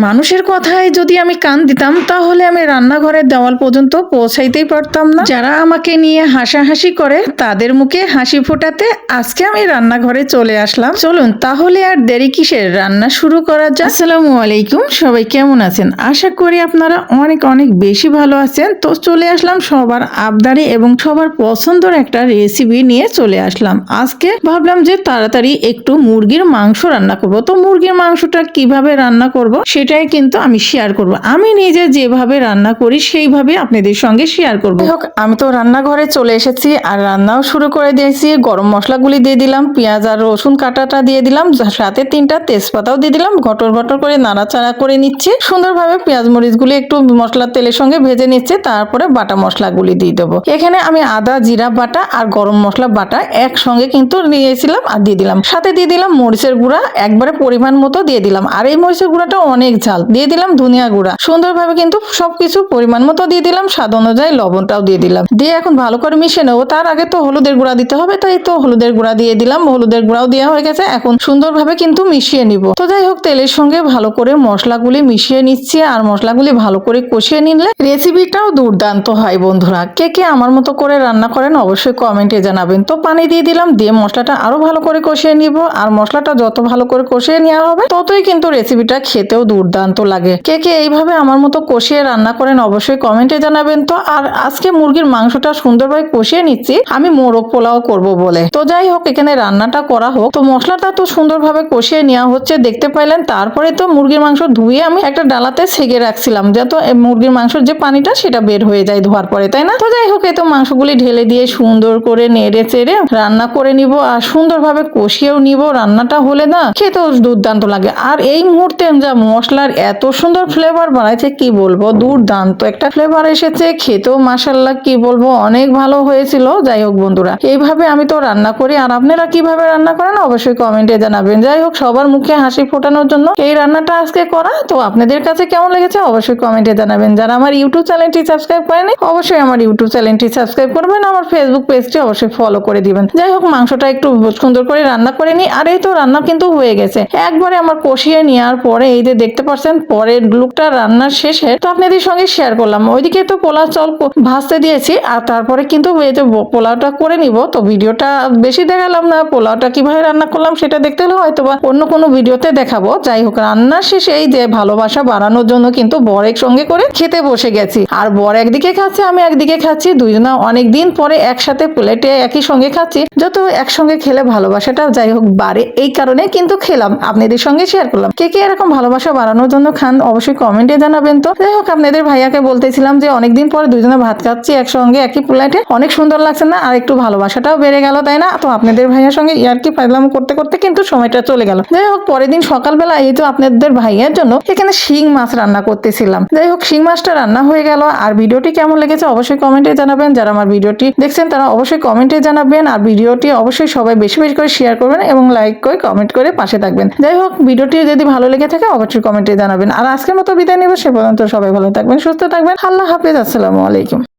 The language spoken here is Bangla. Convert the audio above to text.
মানুষের কথায় যদি আমি কান দিতাম তাহলে আমি রান্নাঘরের দেওয়াল পর্যন্ত পৌঁছাইতেই পারতাম না। যারা আমাকে নিয়ে হাসাহাসি করে তাদের মুখে হাসি ফোটাতে আজকে আমি রান্নাঘরে চলে আসলাম। চলুন তাহলে আর দেরি কিসের, রান্না শুরু করা যাক। আসসালামু আলাইকুম, সবাই কেমন আছেন? আশা করি আপনারা অনেক অনেক বেশি ভালো আছেন। তো চলে আসলাম সবার আবদারি এবং সবার পছন্দের একটা রেসিপি নিয়ে চলে আসলাম। আজকে ভাবলাম যে তাড়াতাড়ি একটু মুরগির মাংস রান্না করব। তো মুরগির মাংসটা কিভাবে রান্না করব সেটাই কিন্তু আমি শেয়ার করব। আমি নিজে যেভাবে রান্না করি সেইভাবে আপনাদের সঙ্গে শেয়ার করব। হোক, আমি তো রান্নাঘরে চলে এসেছি আর রান্নাও শুরু করে দিয়েছি। গরম মশলাগুলি দিয়ে দিলাম, পেঁয়াজ আর রসুন কাটাটা দিয়ে দিলাম, সাথে 3টা তেজপাতাও দিয়ে দিলাম। ঘটর ঘটর করে নাড়াচাড়া করে নিচ্ছি সুন্দরভাবে। পেঁয়াজ মরিচগুলি একটু মশলার তেলের সঙ্গে ভেজে নিচ্ছি, তারপরে বাটা মশলাগুলি দিয়ে দেবো। এখানে আমি আদা জিরা বাটা আর গরম মশলা বাটা একসঙ্গে কিন্তু নিয়েছিলাম আর দিয়ে দিলাম। সাথে দিয়ে দিলাম মরিচের গুঁড়া, একবারে পরিমাণ মতো দিয়ে দিলাম। আর এই মরিচের গুঁড়াটা অনেক ঝাল, দিয়ে দিলাম ধনিয়া গুঁড়া। সুন্দরভাবে কিন্তু সবকিছু পরিমাণ মতো দিয়ে দিলাম, স্বাদ অনুযায়ী লবণটাও দিয়ে দিলাম। দিয়ে এখন ভালো করে মিশিয়ে নেবো। তার আগে তো হলুদের গুঁড়া দিতে হবে, তাই তো হলুদের গুঁড়া দিয়ে দিলাম। হলুদের গুঁড়াও দেওয়া হয়ে গেছে, এখন সুন্দরভাবে কিন্তু মিশিয়ে নিব। তো যাই হোক, তেলের সঙ্গে ভালো করে মশলাগুলি মিশিয়ে নিচ্ছি। আর মশলাগুলি ভালো করে কষিয়ে নিলে রেসিপিটাও দুর্দান্ত হয়। বন্ধুরা, কে কে আমার মতো করে রান্না করেন অবশ্যই কমেন্টে জানাবেন। তো পানি দিয়ে দিলাম, দিয়ে মশলাটা আরো ভালো করে কষিয়ে নিব। আর মশলাটা যত ভালো করে কষিয়ে নেওয়া হবে ততই কিন্তু রেসিপিটা খেতেও দুর্দান্ত লাগে। কে কে এইভাবে আমার মতো কষিয়ে রান্না করেন অবশ্যই কমেন্টে জানাবেন। তো আর আজকে মুরগির মাংসটা সুন্দরভাবে কষিয়ে নিচ্ছি আমি মোরগ পোলাও করব বলে। তো যাই হোক, এখানে রান্নাটা করা হোক। তো মশলাটা তো সুন্দরভাবে কষিয়ে নেওয়া হচ্ছে, দেখতে পাইলেন। তারপরে তো মুরগির মাংস ধুয়ে আমি একটা ডালাতে সেকে রাখছিলাম, যাতে মুরগির মাংসের যে পানিটা সেটা বের হয়ে যায় ধোয়ার পরে, তাই না? তো যাই হোক, এই তো মাংসগুলি ঢেলে দিয়ে সুন্দর করে নেড়ে চেড়ে রান্না করে নিব আর সুন্দরভাবে কষিয়েও নিব। রান্নাটা হলে না খেতেও দুর্দান্ত লাগে। আর এই মুহূর্তে যা মশলার এত সুন্দর ফ্লেভার বাড়াইছে কি বলবো, দুর্দান্ত একটা ফ্লেভার এসেছে। খেতেও মাশাআল্লাহ কি বলবো অনেক ভালো হয়েছিল। যাই হোক বন্ধুরা, এইভাবে আমি তো রান্না করি। আর আপনারা কিভাবে রান্না করেন অবশ্যই কমেন্টে জানাবেন। যাই হোক, সবার মুখে হাসি ফোটানোর জন্য এই রান্নাটা আজকে করা। তো আপনাদের কাছে কেমন লেগেছে অবশ্যই কমেন্টে জানাবেন। যারা আমার ইউটিউব চ্যানেলটি সাবস্ক্রাইব করেনি অবশ্যই আমার ইউটিউব চ্যানেলটি সাবস্ক্রাইব করবেন, আমার ফেসবুক পেজটি অবশ্যই ফলো করে দিবেন। যাই হোক, মাংসটা একটু সুন্দর করে রান্না করে নিই। আর এই তো রান্না কিন্তু হয়ে গেছে একবারে আমার কষিয়ে নেওয়ার পরে। এই যে দেখতে পাচ্ছেন পরের লুকটা রান্নার শেষে তো আপনাদের সঙ্গে শেয়ার করলাম। ওইদিকে তো পোলাও চাল ভাজতে দিয়েছি আর তারপরে কিন্তু এই যে পোলাওটা করে নিব। তো ভিডিওটা বেশি দেখালাম না, পোলাওটা কিভাবে রান্না করলাম সেটা দেখতে হলে হয়তো বা অন্য কোনো ভিডিওতে দেখাবো। যাই হোক, রান্নার শেষে এই যে ভালোবাসা বাড়ানোর জন্য কিন্তু বরের সঙ্গে করে খেতে বসে গেছি। আর বর একদিকে খাচ্ছে, আমি একদিকে খাচ্ছি। দুইজনা অনেকদিন পরে একসাথে প্লেটে একই সঙ্গে খাচ্ছি। যত একসঙ্গে খেলে ভালোবাসাটা যাই হোক বাড়ে, এই কারণে কিন্তু খেলাম, আপনাদের সঙ্গে শেয়ার করলাম। কে কে এরকম ভালোবাসা বাড়ানোর জন্য খান অবশ্যই কমেন্টে জানাবেন। তো যাই হোক, আপনাদের ভাইয়াকে বলতেছিলাম যে অনেকদিন পরে দুজনে ভাত খাচ্ছি একসঙ্গে একই প্লেটে, অনেক সুন্দর লাগছে না? আর একটু ভালোবাসাটাও বেড়ে গেল, তাই না? তো আপনাদের ভাইয়ার সঙ্গে ইয়ার্কি ফাজলাম করতে করতে কিন্তু সময়টা চলে গেল। যাই হোক, পরের দিন সকালবেলা এই তো আপনাদের ভাইয়ার জন্য এখানে শিং মাছ রান্না করতেছিলাম। যাই হোক, শিং মাছটা রান্না হয়ে গেল। আর ভিডিওটি কেমন লেগেছে অবশ্যই কমেন্টে জানাবেন। যারা আমার ভিডিওটি দেখছেন তারা অবশ্যই কমেন্টে জানাবেন। আর ভিডিওটি অবশ্যই সবাই বেশি বেশি করে শেয়ার করবেন এবং লাইক করে কমেন্ট করে পাশে থাকবেন। যাই হোক, ভিডিওটি যদি ভালো লেগে থাকে অবশ্যই কমেন্টে জানাবেন। আর আজকের মতো বিদায় নেব, সে পর্যন্ত সবাই ভালো থাকবেন, সুস্থ থাকবেন। আল্লাহ হাফেজ, আসসালামু আলাইকুম।